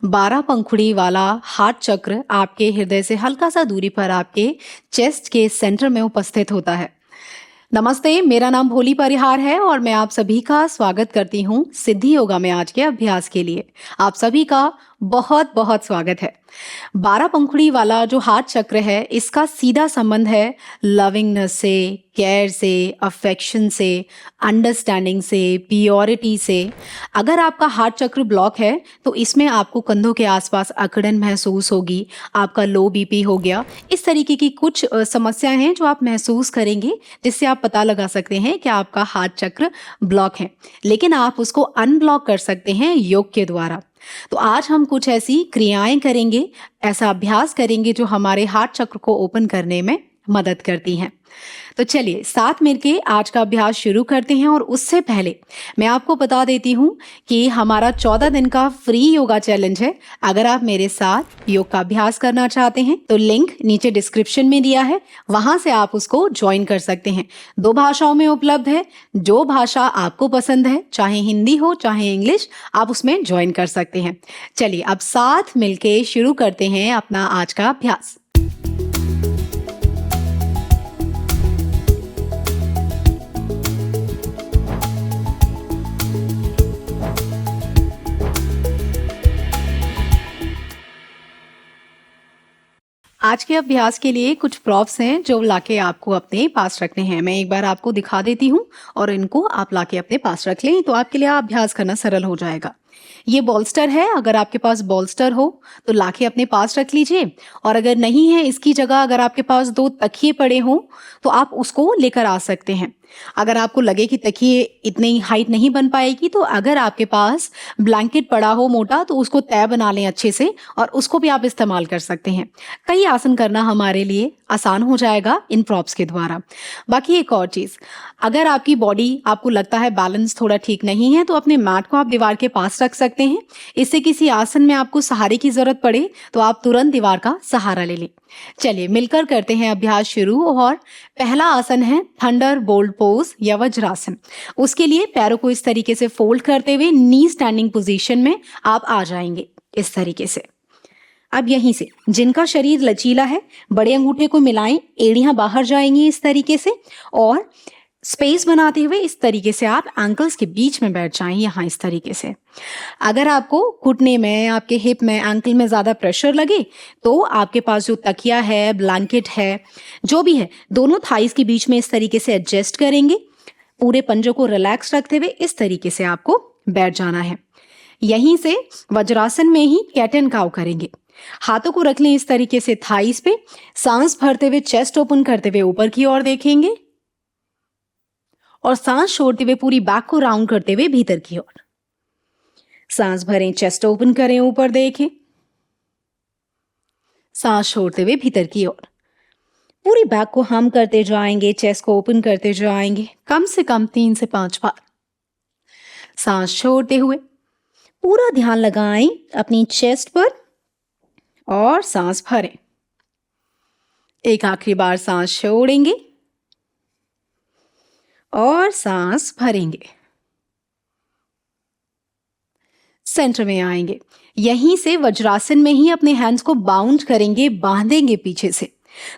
12 पंखुड़ी वाला हार्ट चक्र आपके हृदय से हल्का सा दूरी पर आपके चेस्ट के सेंटर में उपस्थित होता है। नमस्ते, मेरा नाम भोली परिहार है और मैं आप सभी का स्वागत करती हूँ सिद्धि योगा में आज के अभ्यास के लिए। आप सभी का बहुत बहुत स्वागत है। 12 पंखुड़ी वाला जो हार्ट चक्र है, इसका सीधा संबंध है लविंगनेस से, केयर से, अफेक्शन से, अंडरस्टैंडिंग से, प्योरिटी से। अगर आपका हार्ट चक्र ब्लॉक है तो इसमें आपको कंधों के आसपास अकड़न महसूस होगी, आपका लो बीपी हो गया, इस तरीके की कुछ समस्याएं हैं जो आप महसूस करेंगे, जिससे आप पता लगा सकते हैं कि आपका हार्ट चक्र ब्लॉक है। लेकिन आप उसको अनब्लॉक कर सकते हैं योग के द्वारा। तो आज हम कुछ ऐसी क्रियाएं करेंगे, ऐसा अभ्यास करेंगे जो हमारे हार्ट चक्र को ओपन करने में मदद करती हैं। तो चलिए साथ मिलके आज का अभ्यास शुरू करते हैं। और उससे पहले मैं आपको बता देती हूँ कि हमारा 14 दिन का फ्री योगा चैलेंज है। अगर आप मेरे साथ योग का अभ्यास करना चाहते हैं तो लिंक नीचे डिस्क्रिप्शन में दिया है, वहां से आप उसको ज्वाइन कर सकते हैं। 2 भाषाओं में उपलब्ध है। जो भाषा आपको पसंद है, चाहे हिंदी हो चाहे इंग्लिश, आप उसमें ज्वाइन कर सकते हैं। चलिए अब साथ मिलके शुरू करते हैं अपना आज का अभ्यास। आज के अभ्यास के लिए कुछ प्रॉप्स हैं जो लाके आपको अपने पास रखने हैं। मैं एक बार आपको दिखा देती हूँ और इनको आप लाके अपने पास रख लें तो आपके लिए अभ्यास करना सरल हो जाएगा। ये बॉल्स्टर है, अगर आपके पास बॉल्स्टर हो तो लाके अपने पास रख लीजिए। और अगर नहीं है, इसकी जगह अगर आपके पास 2 तकिए पड़े हों तो आप उसको लेकर आ सकते हैं। अगर आपको लगे कि तकिए इतनी हाइट नहीं बन पाएगी तो अगर आपके पास ब्लैंकेट पड़ा हो मोटा तो उसको तय बना लें अच्छे से और उसको भी आप इस्तेमाल कर सकते हैं। कई आसन करना हमारे लिए आसान हो जाएगा इन प्रॉप्स के द्वारा। बाकी एक और चीज, अगर आपकी बॉडी आपको लगता है बैलेंस थोड़ा ठीक नहीं है तो अपने मैट को आप दीवार के पास रख सकते हैं। इससे किसी आसन में आपको सहारे की जरूरत पड़े तो आप तुरंत दीवार का सहारा ले लें। चलिए मिलकर करते हैं अभ्यास शुरू। और पहला आसन है थंडर बोल्ट पोज या वज्रासन। उसके लिए पैरों को इस तरीके से फोल्ड करते हुए नी स्टैंडिंग पोजीशन में आप आ जाएंगे इस तरीके से। अब यहीं से जिनका शरीर लचीला है, बड़े अंगूठे को मिलाएं, एड़ियां बाहर जाएंगी इस तरीके से और स्पेस बनाते हुए इस तरीके से आप एंकल्स के बीच में बैठ जाएं, यहाँ इस तरीके से। अगर आपको घुटने में, आपके हिप में, एंकल में ज्यादा प्रेशर लगे तो आपके पास जो तकिया है, ब्लैंकेट है, जो भी है, दोनों थाइस के बीच में इस तरीके से एडजस्ट करेंगे। पूरे पंजों को रिलैक्स रखते हुए इस तरीके से आपको बैठ जाना है। यहीं से वज्रासन में ही कैट एंड काउ करेंगे। हाथों को रख लें इस तरीके से थाइस पे, सांस भरते हुए चेस्ट ओपन करते हुए ऊपर की ओर देखेंगे और सांस छोड़ते हुए पूरी बैक को राउंड करते हुए भीतर की ओर। सांस भरें, चेस्ट ओपन करें, ऊपर देखें, सांस छोड़ते हुए भीतर की ओर। पूरी बैक को हम करते जाएंगे, चेस्ट को ओपन करते जाएंगे, कम से कम 3 से 5 बार। सांस छोड़ते हुए पूरा ध्यान लगाएं अपनी चेस्ट पर और सांस भरें। एक आखिरी बार सांस छोड़ेंगे और सांस भरेंगे। सेंटर में आएंगे। यहीं से वज्रासन में ही अपने हैंड्स को बाउंड करेंगे, बांधेंगे पीछे से।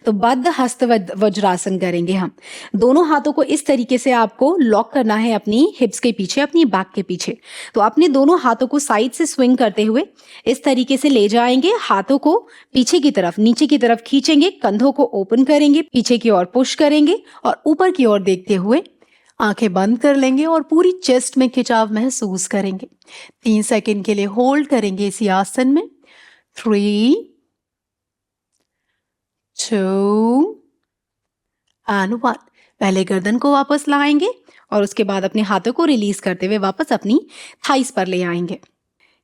तो बद्ध हस्त वज्रासन करेंगे हम। दोनों हाथों को इस तरीके से आपको लॉक करना है अपनी हिप्स के पीछे, अपनी बैक के पीछे। तो अपने दोनों हाथों को साइड से स्विंग करते हुए इस तरीके से ले जाएंगे। हाथों को पीछे की तरफ, नीचे की तरफ खींचेंगे, कंधों को ओपन करेंगे, पीछे की ओर पुश करेंगे और ऊपर की ओर देखते हुए आंखें बंद कर लेंगे और पूरी चेस्ट में खिंचाव महसूस करेंगे। 3 सेकंड के लिए होल्ड करेंगे इसी आसन में। 3, 2 and 1। पहले गर्दन को वापस लाएंगे और उसके बाद अपने हाथों को रिलीज करते हुए वापस अपनी थाइस पर ले आएंगे।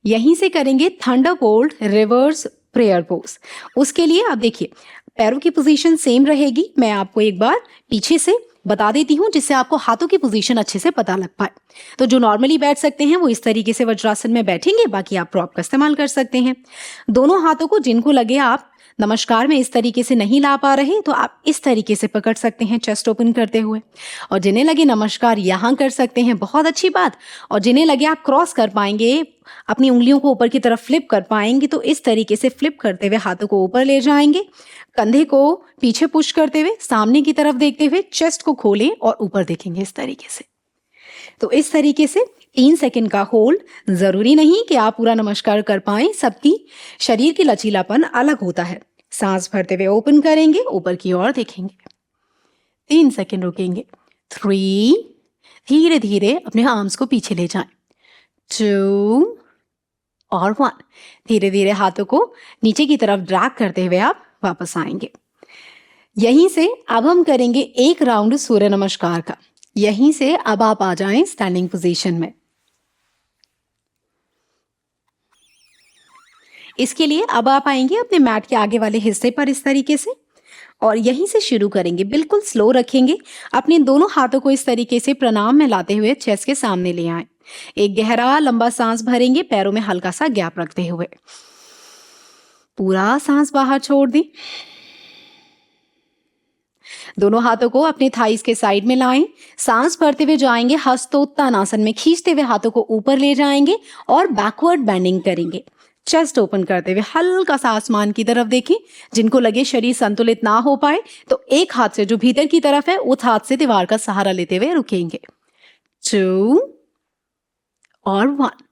यहीं से करेंगे थंडरबोल्ट रिवर्स प्रेयर पोज। उसके लिए आप देखिए पैरों की पोजीशन सेम रहेगी। मैं आपको एक बार पीछे से बता देती हूँ जिससे आपको हाथों की पोजीशन अच्छे से पता लग पाए। तो जो नॉर्मली बैठ सकते हैं वो इस तरीके से वज्रासन में बैठेंगे, बाकी आप प्रॉप का इस्तेमाल कर सकते हैं। दोनों हाथों को जिनको लगे आप नमस्कार में इस तरीके से नहीं ला पा रहे तो आप इस तरीके से पकड़ सकते हैं चेस्ट ओपन करते हुए। और जिन्हें लगे नमस्कार यहाँ कर सकते हैं, बहुत अच्छी बात। और जिन्हें लगे आप क्रॉस कर पाएंगे, अपनी उंगलियों को ऊपर की तरफ फ्लिप कर पाएंगे, तो इस तरीके से फ्लिप करते हुए हाथों को ऊपर ले जाएंगे, कंधे को पीछे पुश करते हुए सामने की तरफ देखते हुए चेस्ट को खोलें और ऊपर देखेंगे इस तरीके से। तो इस तरीके से 3 सेकंड का होल्ड। जरूरी नहीं कि आप पूरा नमस्कार कर पाएं, सबकी शरीर की लचीलापन अलग होता है। सांस भरते हुए ओपन करेंगे, ऊपर की ओर देखेंगे, 3 सेकंड रुकेंगे, 3, धीरे धीरे अपने आर्म्स को पीछे ले जाएं, 2 और 1। धीरे धीरे हाथों को नीचे की तरफ ड्रैग करते हुए आप वापस आएंगे। यहीं से अब हम करेंगे एक राउंड सूर्य नमस्कार का। यहीं से अब आप आ जाएं स्टैंडिंग पोजीशन में। इसके लिए अब आप आएंगे अपने मैट के आगे वाले हिस्से पर इस तरीके से, और यहीं से शुरू करेंगे। बिल्कुल स्लो रखेंगे। अपने दोनों हाथों को इस तरीके से प्रणाम में लाते हुए चेस्ट के सामने ले आए। एक गहरा लंबा सांस भरेंगे, पैरों में हल्का सा गैप रखते हुए। पूरा सांस बाहर छोड़ दें। दोनों हाथों को अपने थाइस के साइड में लाएं। सांस भरते हुए जाएंगे हस्तोत्तानासन में, खींचते हुए हाथों को ऊपर ले जाएंगे और बैकवर्ड बेंडिंग करेंगे। चेस्ट ओपन करते हुए हल्का सा आसमान की तरफ देखें। जिनको लगे शरीर संतुलित ना हो पाए तो एक हाथ से जो भीतर की तरफ है उस हाथ से दीवार का सहारा लेते हुए रुकेंगे, 2 और 1।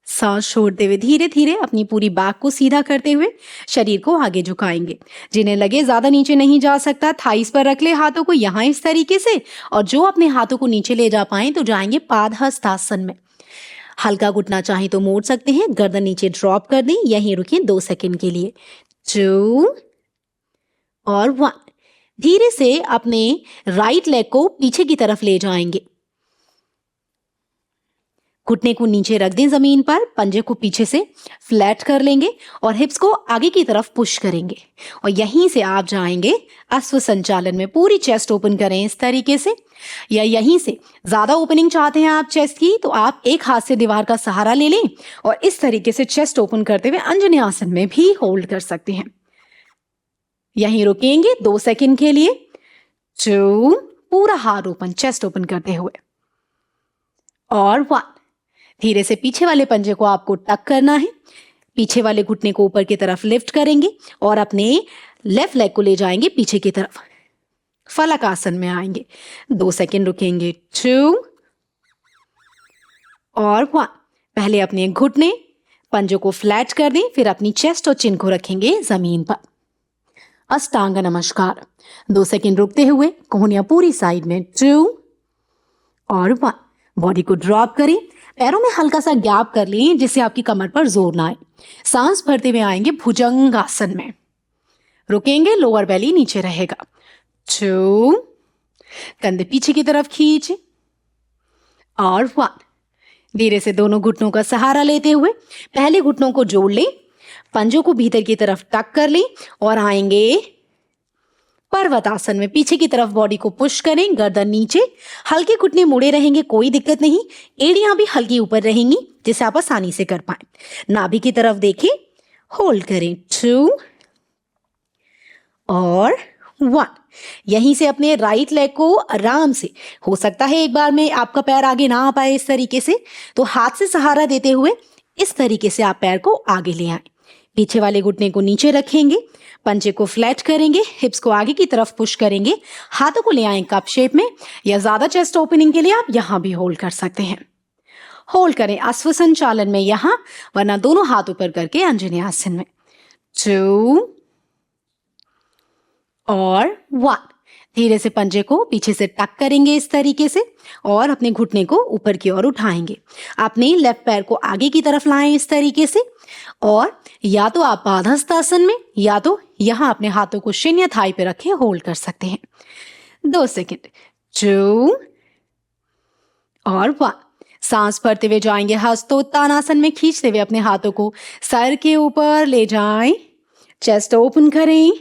सांस छोड़ते हुए धीरे धीरे अपनी पूरी बैक को सीधा करते हुए शरीर को आगे झुकाएंगे। जिन्हें लगे ज्यादा नीचे नहीं जा सकता, थाइस पर रख ले हाथों को यहां इस तरीके से, और जो अपने हाथों को नीचे ले जा पाए तो जाएंगे पादहस्तासन में। हल्का घुटना चाहे तो मोड़ सकते हैं, गर्दन नीचे ड्रॉप कर दें। यहीं रुकिए 2 सेकंड के लिए, 2 और 1। धीरे से अपने राइट लेग को पीछे की तरफ ले जाएंगे। घुटने को नीचे रख दें जमीन पर, पंजे को पीछे से फ्लैट कर लेंगे और हिप्स को आगे की तरफ पुश करेंगे। और यहीं से आप जाएंगे अश्व संचालन में। पूरी चेस्ट ओपन करें इस तरीके से, या यहीं से ज्यादा ओपनिंग चाहते हैं आप चेस्ट की तो आप एक हाथ से दीवार का सहारा ले लें और इस तरीके से चेस्ट ओपन करते हुए अंजनी आसन में भी होल्ड कर सकते हैं। यहीं रुकेंगे 2 सेकंड के लिए, 2, पूरा हाथ ओपन, चेस्ट ओपन करते हुए, और 1। धीरे से पीछे वाले पंजे को आपको टक करना है। पीछे वाले घुटने को ऊपर की तरफ लिफ्ट करेंगे और अपने लेफ्ट लेग को ले जाएंगे पीछे की तरफ। फलक आसन में आएंगे, 2 सेकंड रुकेंगे, 2 और 1। पहले अपने घुटने पंजों को फ्लैट कर दें, फिर अपनी चेस्ट और चिन को रखेंगे जमीन पर। अष्टांग नमस्कार। 2 सेकंड रुकते हुए कोहनियां पूरी साइड में, 2 और 1। बॉडी को ड्रॉप करें, पैरों में हल्का सा गैप कर लें जिससे आपकी कमर पर जोर ना आए। सांस भरते हुए आएंगे भुजंग आसन में, रुकेंगे, लोअर बेली नीचे रहेगा, 2, कंधे पीछे की तरफ खींचे, और 1। धीरे से दोनों घुटनों का सहारा लेते हुए पहले घुटनों को जोड़ लें, पंजों को भीतर की तरफ टक कर लें और आएंगे पर्वत आसन में। पीछे की तरफ बॉडी को पुश करें, गर्दन नीचे, हल्के घुटने मुड़े रहेंगे, कोई दिक्कत नहीं। एड़ियां भी हल्की ऊपर रहेंगी जिसे आप आसानी से कर पाए। नाभि की तरफ देखें, होल्ड करें, 2 और 1। यहीं से अपने राइट लेग को आराम से, हो सकता है एक बार में आपका पैर आगे ना आ पाए इस तरीके से, तो हाथ से सहारा देते हुए इस तरीके से आप पैर को आगे ले आए। पीछे वाले घुटने को नीचे रखेंगे, पंजे को फ्लैट करेंगे, हिप्स को आगे की तरफ पुश करेंगे, हाथों को ले आए कप शेप में, या ज्यादा चेस्ट ओपनिंग के लिए आप यहां भी होल्ड कर सकते हैं। होल्ड करें अश्व संचालन में यहां, वरना दोनों हाथ ऊपर करके अंजनी आसन में, 2 और 1। धीरे से पंजे को पीछे से टक करेंगे इस तरीके से और अपने घुटने को ऊपर की ओर उठाएंगे। अपने लेफ्ट पैर को आगे की तरफ लाएं इस तरीके से, और या तो आप पादहस्तासन में या तो यहां अपने हाथों को शिन या थाई पे रखे होल्ड कर सकते हैं। 2 सेकंड, 2 और 1। सांस भरते हुए जाएंगे हस्तोत्तानासन में, खींचते हुए अपने हाथों को सर के ऊपर ले जाएं, चेस्ट ओपन करें,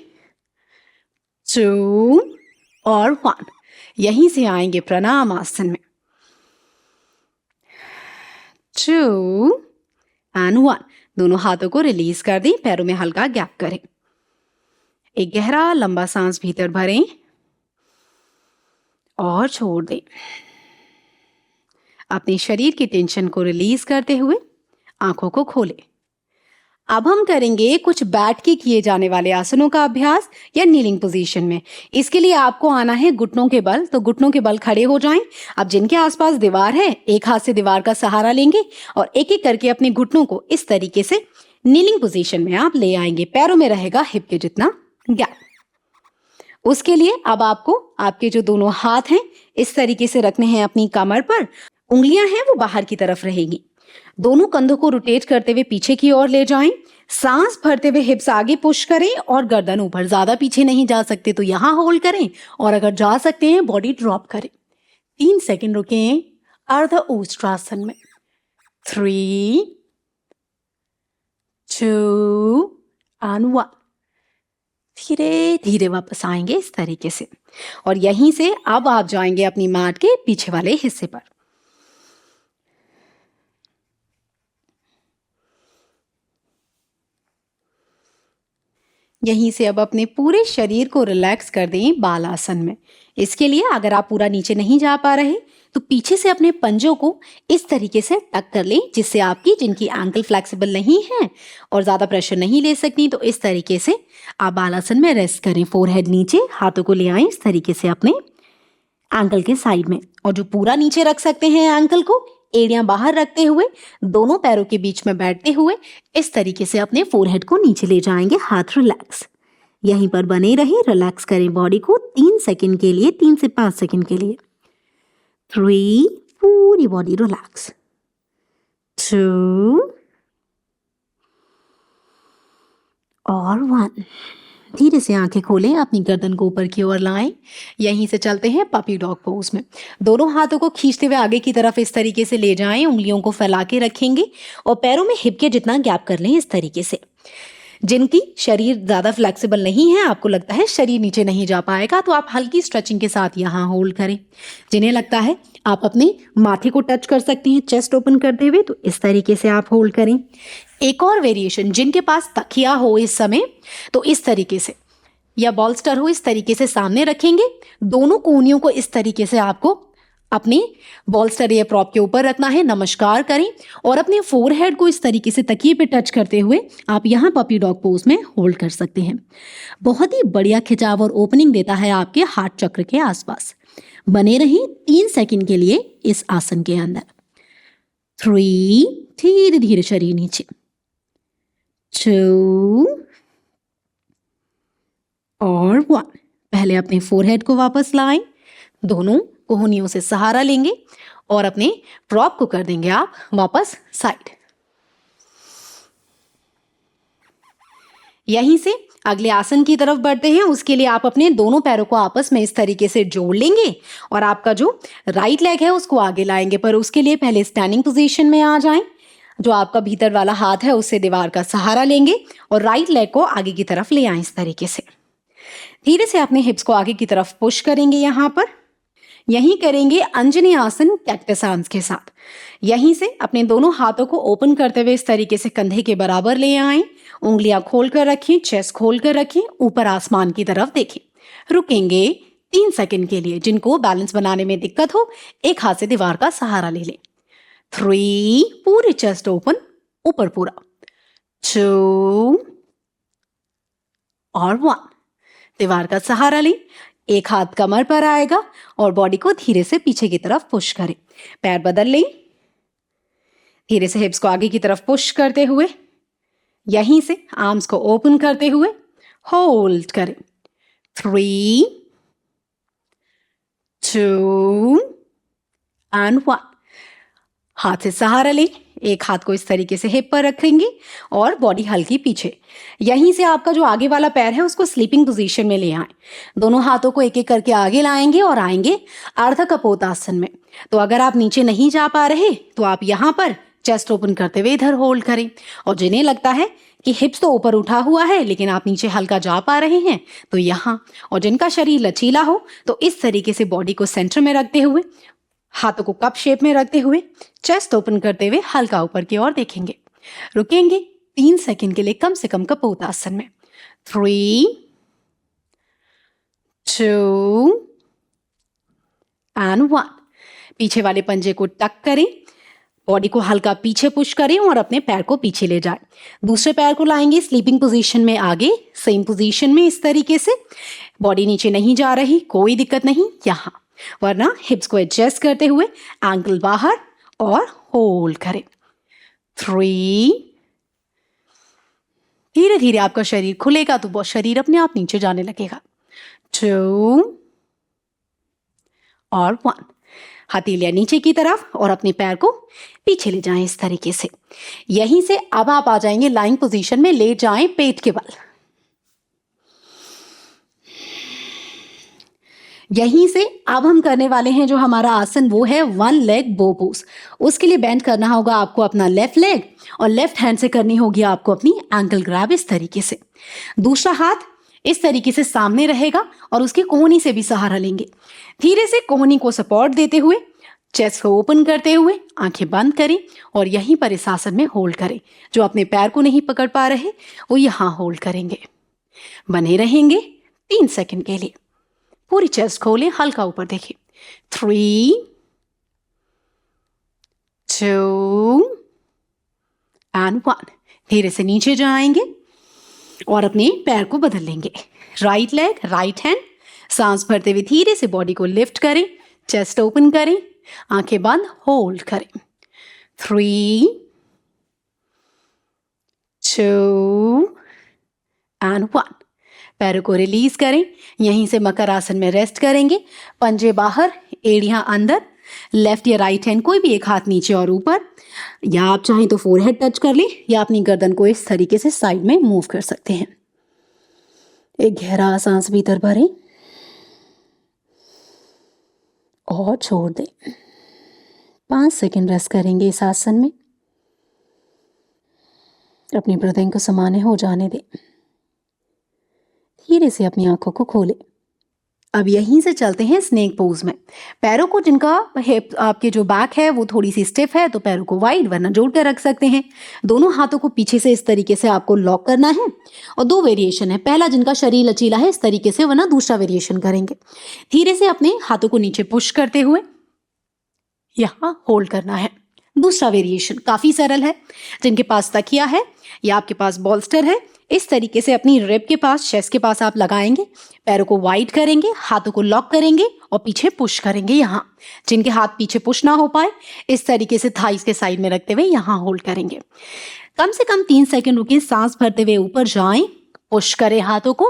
2 और 1। यहीं से आएंगे प्रणाम आसन में, 2 and 1। दोनों हाथों को रिलीज कर दें, पैरों में हल्का गैप करें। एक गहरा लंबा सांस भीतर भरें और छोड़ दें। अपने शरीर की टेंशन को रिलीज करते हुए आंखों को खोलें। अब हम करेंगे कुछ बैठ के किए जाने वाले आसनों का अभ्यास या नीलिंग पोजीशन में। इसके लिए आपको आना है घुटनों के बल, तो घुटनों के बल खड़े हो जाएं। अब जिनके आसपास दीवार है, एक हाथ से दीवार का सहारा लेंगे और एक एक करके अपने घुटनों को इस तरीके से नीलिंग पोजीशन में आप ले आएंगे। पैरों में रहेगा हिप के जितना गैप। उसके लिए अब आपको आपके जो दोनों हाथ हैं इस तरीके से रखने हैं अपनी कमर पर। उंगलियां हैं वो बाहर की तरफ रहेंगी। दोनों कंधों को रोटेट करते हुए पीछे की ओर ले जाएं। सांस भरते हुए हिप्स आगे पुश करें और गर्दन ऊपर। ज्यादा पीछे नहीं जा सकते तो यहां होल्ड करें और अगर जा सकते हैं बॉडी ड्रॉप करें। 3 सेकंड रुकें अर्ध ओष्ट्रासन में। 3, 2 and 1। धीरे धीरे वापस आएंगे इस तरीके से और यहीं से अब आप जाएंगे अपनी मैट के पीछे वाले हिस्से पर। यहीं से अब अपने पूरे शरीर को रिलैक्स कर दें बालासन में। इसके लिए अगर आप पूरा नीचे नहीं जा पा रहे तो पीछे से अपने पंजों को इस तरीके से टक कर लें, जिससे आपकी जिनकी एंकल फ्लेक्सिबल नहीं है और ज्यादा प्रेशर नहीं ले सकती, तो इस तरीके से आप बालासन में रेस्ट करें। फोरहेड नीचे, हाथों को ले आए इस तरीके से अपने एंकल के साइड में और जो पूरा नीचे रख सकते हैं एंकल को, एड़ियां बाहर रखते हुए दोनों पैरों के बीच में बैठते हुए इस तरीके से अपने फोरहेड को नीचे ले जाएंगे। हाथ रिलैक्स, यहीं पर बने रहे। रिलैक्स करें बॉडी को 3 सेकंड के लिए, 3 से 5 सेकंड के लिए। 3, पूरी बॉडी रिलैक्स। 2 और 1। धीरे से आंखें खोलें, अपनी गर्दन को ऊपर की ओर लाएं। यहीं से चलते हैं पपी डॉग पोज में। दोनों हाथों को खींचते हुए आगे की तरफ इस तरीके से ले जाएं। उंगलियों को फैला के रखेंगे और पैरों में हिप के जितना गैप कर लें इस तरीके से। जिनकी शरीर ज्यादा फ्लेक्सिबल नहीं है, आपको लगता है शरीर नीचे नहीं जा पाएगा, तो आप हल्की स्ट्रेचिंग के साथ यहाँ होल्ड करें। जिन्हें लगता है आप अपने माथे को टच कर सकते हैं चेस्ट ओपन करते हुए, तो इस तरीके से आप होल्ड करें। एक और वेरिएशन, जिनके पास तकिया हो इस समय तो इस तरीके से, या बॉल्स्टर हो इस तरीके से सामने रखेंगे। दोनों कोहनियों को इस तरीके से आपको अपने बॉल्स्टर या प्रॉप के ऊपर रखना है। नमस्कार करें और अपने फोरहेड को इस तरीके से तकिए पे टच करते हुए आप यहाँ पपी डॉग पोज में होल्ड कर सकते हैं। बहुत ही बढ़िया खिंचाव और ओपनिंग देता है आपके हार्ट चक्र के आसपास। बने रहें 3 सेकंड के लिए इस आसन के अंदर। 3, धीरे धीरे शरीर नीचे। 2 और 1। पहले अपने फोरहेड को वापस लाएं, दोनों कोहनियों से सहारा लेंगे और अपने प्रॉप को कर देंगे आप वापस साइड। यहीं से अगले आसन की तरफ बढ़ते हैं। उसके लिए आप अपने दोनों पैरों को आपस में इस तरीके से जोड़ लेंगे और आपका जो राइट लेग है उसको आगे लाएंगे, पर उसके लिए पहले स्टैंडिंग पोजीशन में आ जाएं। जो आपका भीतर वाला हाथ है उससे दीवार का सहारा लेंगे और राइट लेग को आगे की तरफ ले आएं इस तरीके से। धीरे से अपने हिप्स को आगे की तरफ पुश करेंगे। यहाँ पर यहीं करेंगे अंजनी आसन कैक्टस आर्म्स के साथ। यहीं से अपने दोनों हाथों को ओपन करते हुए इस तरीके से कंधे के बराबर ले आएं। उंगलियां खोल कर रखें, चेस्ट खोल कर रखें, ऊपर आसमान की तरफ देखें। रुकेंगे 3 सेकंड के लिए। जिनको बैलेंस बनाने में दिक्कत हो, एक हाथ से दीवार का सहारा ले लें। 3, पूरी चेस्ट ओपन, ऊपर पूरा। 2 और 1। दीवार का सहारा लें, एक हाथ कमर पर आएगा और बॉडी को धीरे से पीछे की तरफ पुश करें। पैर बदल लें, धीरे से हिप्स को आगे की तरफ पुश करते हुए यहीं से आर्म्स को ओपन करते हुए होल्ड करें। 3, 2 and 1। हाथ से सहारा लें, एक हाथ को इस तरीके से हिप पर रखेंगे और बॉडी हल्की पीछे। यहीं से आपका जो आगे वाला पैर है उसको स्लीपिंग पोजीशन में ले आएं। दोनों हाथों को एक एक करके आगे लाएंगे और आएंगे अर्ध कपोतासन में। तो अगर आप नीचे नहीं जा पा रहे तो आप यहाँ पर चेस्ट ओपन करते हुए इधर होल्ड करें। और जिन्हें लगता है कि हिप्स तो ऊपर उठा हुआ है लेकिन आप नीचे हल्का जा पा रहे हैं तो यहाँ, और जिनका शरीर लचीला हो तो इस तरीके से बॉडी को सेंटर में रखते हुए, हाथों को कप शेप में रखते हुए, चेस्ट ओपन करते हुए हल्का ऊपर की ओर देखेंगे। रुकेंगे 3 सेकंड के लिए कम से कम कपोतासन में। 3 2 and 1। पीछे वाले पंजे को टक करें, बॉडी को हल्का पीछे पुश करें और अपने पैर को पीछे ले जाएं। दूसरे पैर को लाएंगे स्लीपिंग पोजीशन में आगे, सेम पोजीशन में इस तरीके से। बॉडी नीचे नहीं जा रही, कोई दिक्कत नहीं यहाँ, वरना हिप्स को एडजस्ट करते हुए एंकल बाहर और होल्ड करें। 3। धीरे धीरे आपका शरीर खुलेगा तो शरीर अपने आप नीचे जाने लगेगा। 2 और 1। हथेलियां नीचे की तरफ और अपने पैर को पीछे ले जाएं इस तरीके से। यहीं से अब आप आ जाएंगे लाइंग पोजीशन में, लेट जाएं पेट के बल। यहीं से अब हम करने वाले हैं जो हमारा आसन, वो है 1 लेग बो पोज। उसके लिए बेंड करना होगा आपको अपना लेफ्ट लेग और लेफ्ट हैंड से करनी होगी आपको अपनी एंकल ग्रैब इस तरीके से। दूसरा हाथ इस तरीके से सामने रहेगा और उसकी कोहनी से भी सहारा लेंगे। धीरे से कोहनी को सपोर्ट देते हुए चेस्ट को ओपन करते हुए आंखें बंद करें और यहीं पर इस आसन में होल्ड करें। जो अपने पैर को नहीं पकड़ पा रहे वो यहां होल्ड करेंगे। बने रहेंगे 3 सेकंड के लिए। पूरी चेस्ट खोलें, हल्का ऊपर देखें। 3 2 and 1। धीरे से नीचे जाएंगे और अपने पैर को बदल लेंगे। राइट लेग, राइट हैंड, सांस भरते हुए धीरे से बॉडी को लिफ्ट करें, चेस्ट ओपन करें, आंखें बंद, होल्ड करें। 3 2 and 1। पैरों को रिलीज करें। यहीं से मकर आसन में रेस्ट करेंगे। पंजे बाहर, एड़ियां अंदर, लेफ्ट या राइट हैंड कोई भी एक हाथ नीचे और ऊपर, या आप चाहें तो फोरहेड टच कर लें या अपनी गर्दन को इस तरीके से साइड में मूव कर सकते हैं। एक गहरा सांस भीतर भरें और छोड़ दें। 5 सेकंड रेस्ट करेंगे इस आसन में। अपनी ब्रीदिंग को सामान्य हो जाने दें। धीरे से अपनी आंखों को खोलें। अब यहीं से चलते हैं स्नेक पोज में। पैरों को, जिनका हिप आपके जो बैक है वो थोड़ी सी स्टिफ है, तो पैरों को वाइड वरना जोड़ कर रख सकते हैं। दोनों हाथों को पीछे से इस तरीके से आपको लॉक करना है और 2 वेरिएशन है। पहला जिनका शरीर लचीला है इस तरीके से, वरना दूसरा वेरिएशन करेंगे। धीरे से अपने हाथों को नीचे पुश करते हुए यहां होल्ड करना है। दूसरा वेरिएशन काफी सरल है। जिनके पास तकिया है या आपके पास बॉल्स्टर है, इस तरीके से अपनी रिब के पास, चेस्ट के पास आप लगाएंगे, पैरों को वाइड करेंगे, हाथों को लॉक करेंगे और पीछे पुश करेंगे। यहाँ जिनके हाथ पीछे पुश ना हो पाए, इस तरीके से थाइस के साइड में रखते हुए यहाँ होल्ड करेंगे। कम से कम 3 सेकंड रुके, सांस भरते हुए ऊपर जाएं, पुश करें, हाथों को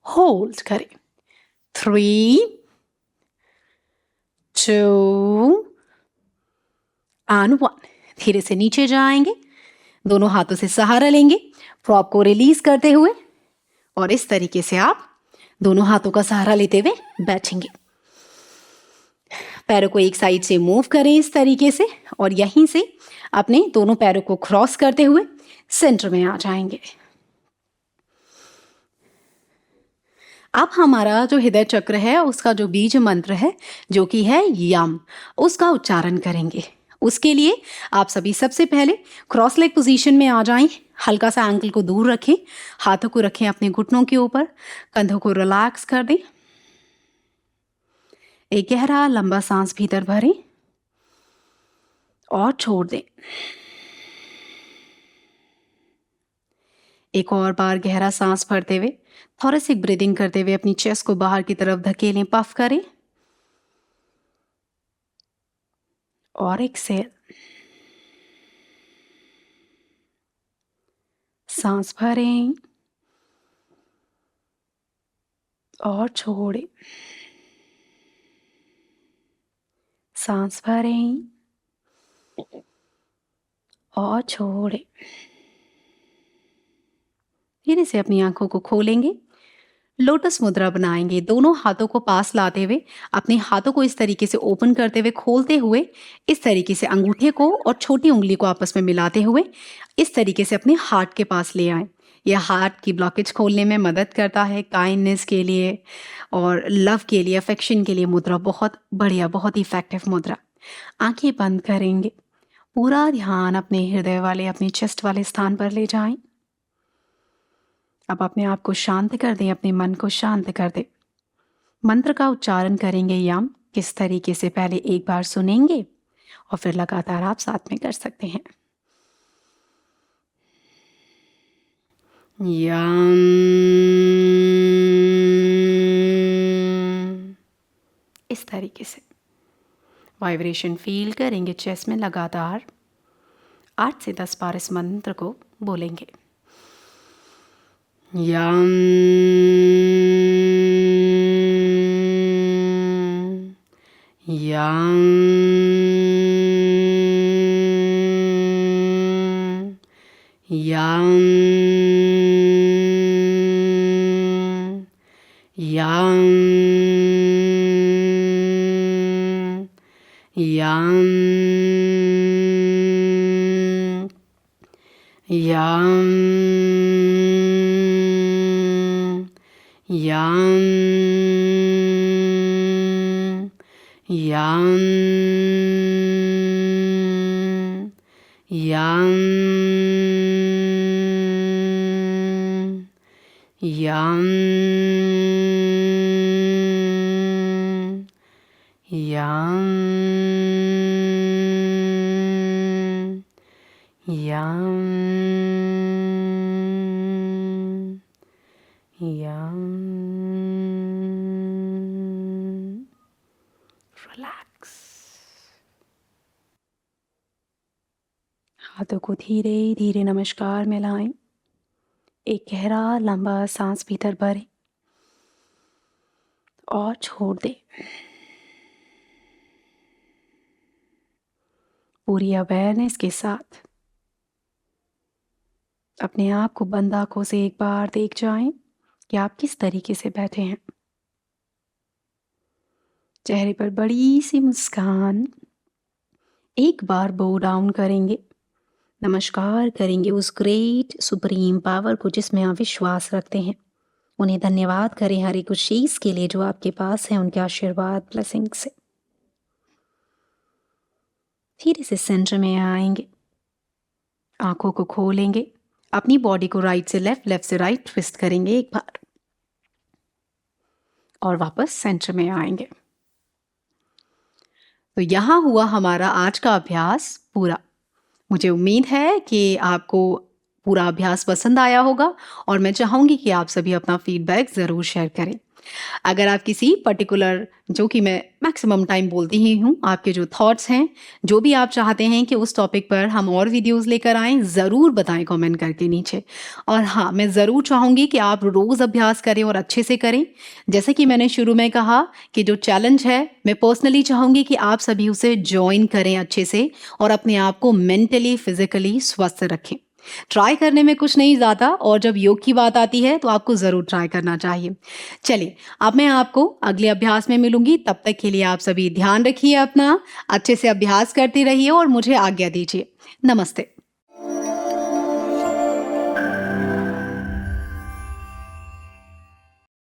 होल्ड करें। 3 2 and 1। धीरे से नीचे जाएंगे, दोनों हाथों से सहारा लेंगे, प्रॉप को रिलीज करते हुए, और इस तरीके से आप दोनों हाथों का सहारा लेते हुए बैठेंगे। पैरों को एक साइड से मूव करें इस तरीके से और यहीं से अपने दोनों पैरों को क्रॉस करते हुए सेंटर में आ जाएंगे। अब हमारा जो हृदय चक्र है उसका जो बीज मंत्र है, जो कि है यम, उसका उच्चारण करेंगे। उसके लिए आप सभी सबसे पहले क्रॉस लेग पोजीशन में आ जाएं। हल्का सा एंकल को दूर रखें, हाथों को रखें अपने घुटनों के ऊपर, कंधों को रिलैक्स कर दें। एक गहरा लंबा सांस भीतर भरें और छोड़ दें। एक और बार गहरा सांस भरते हुए थोरेसिक ब्रीदिंग करते हुए अपनी चेस्ट को बाहर की तरफ धकेलें, पफ करें और एक्सेल। सांस भरें और छोड़ें, सांस भरें और छोड़ें। धीरे से अपनी आंखों को खोलेंगे, लोटस मुद्रा बनाएंगे। दोनों हाथों को पास लाते हुए, अपने हाथों को इस तरीके से ओपन करते हुए, खोलते हुए, इस तरीके से अंगूठे को और छोटी उंगली को आपस में मिलाते हुए इस तरीके से अपने हार्ट के पास ले आए। यह हार्ट की ब्लॉकेज खोलने में मदद करता है। काइंडनेस के लिए और लव के लिए, अफेक्शन के लिए मुद्रा बहुत बढ़िया, बहुत इफेक्टिव मुद्रा। आंखें बंद करेंगे, पूरा ध्यान अपने हृदय वाले, अपने चेस्ट वाले स्थान पर ले जाएं। अब अपने आप को शांत कर दें, अपने मन को शांत कर दें। मंत्र का उच्चारण करेंगे यम किस तरीके से, पहले एक बार सुनेंगे और फिर लगातार आप साथ में कर सकते हैं। यम। इस तरीके से वाइब्रेशन फील करेंगे चेस्ट में। लगातार 8 से 10 बार इस मंत्र को बोलेंगे। यम यम यम यम यम यम यम यम यम यम यम यम यम। रिलैक्स। हाथों को धीरे धीरे नमस्कार में लाएं। एक गहरा लंबा सांस भीतर भरें और छोड़ दें। पूरी अवेयरनेस के साथ अपने आप को बंद आंखों से एक बार देख जाएं कि आप किस तरीके से बैठे हैं। चेहरे पर बड़ी सी मुस्कान। एक बार बो डाउन करेंगे, नमस्कार करेंगे उस ग्रेट सुप्रीम पावर को जिसमें आप विश्वास रखते हैं। उन्हें धन्यवाद करें हर एक उस चीज के लिए जो आपके पास है, उनके आशीर्वाद ब्लेसिंग से। धीरे से सेंटर में आएंगे, आंखों को खोलेंगे, अपनी बॉडी को राइट से लेफ्ट, लेफ्ट से राइट ट्विस्ट करेंगे एक बार और वापस सेंटर में आएंगे। तो यहाँ हुआ हमारा आज का अभ्यास पूरा। मुझे उम्मीद है कि आपको पूरा अभ्यास पसंद आया होगा और मैं चाहूँगी कि आप सभी अपना फीडबैक ज़रूर शेयर करें। अगर आप किसी पर्टिकुलर, जो कि मैं मैक्सिमम टाइम बोलती ही हूँ, आपके जो थॉट्स हैं, जो भी आप चाहते हैं कि उस टॉपिक पर हम और वीडियोस लेकर आएँ, ज़रूर बताएं कमेंट करके नीचे। और हाँ, मैं ज़रूर चाहूँगी कि आप रोज़ अभ्यास करें और अच्छे से करें। जैसे कि मैंने शुरू में कहा कि जो चैलेंज है, मैं पर्सनली चाहूँगी कि आप सभी उसे ज्वाइन करें अच्छे से और अपने आप को मेंटली, फिजिकली स्वस्थ रखें। ट्राई करने में कुछ नहीं ज़्यादा, और जब योग की बात आती है तो आपको ज़रूर ट्राई करना चाहिए। चलिए, अब मैं आपको अगले अभ्यास में मिलूंगी। तब तक के लिए आप सभी ध्यान रखिए अपना, अच्छे से अभ्यास करते रहिए और मुझे आज्ञा दीजिए। नमस्ते।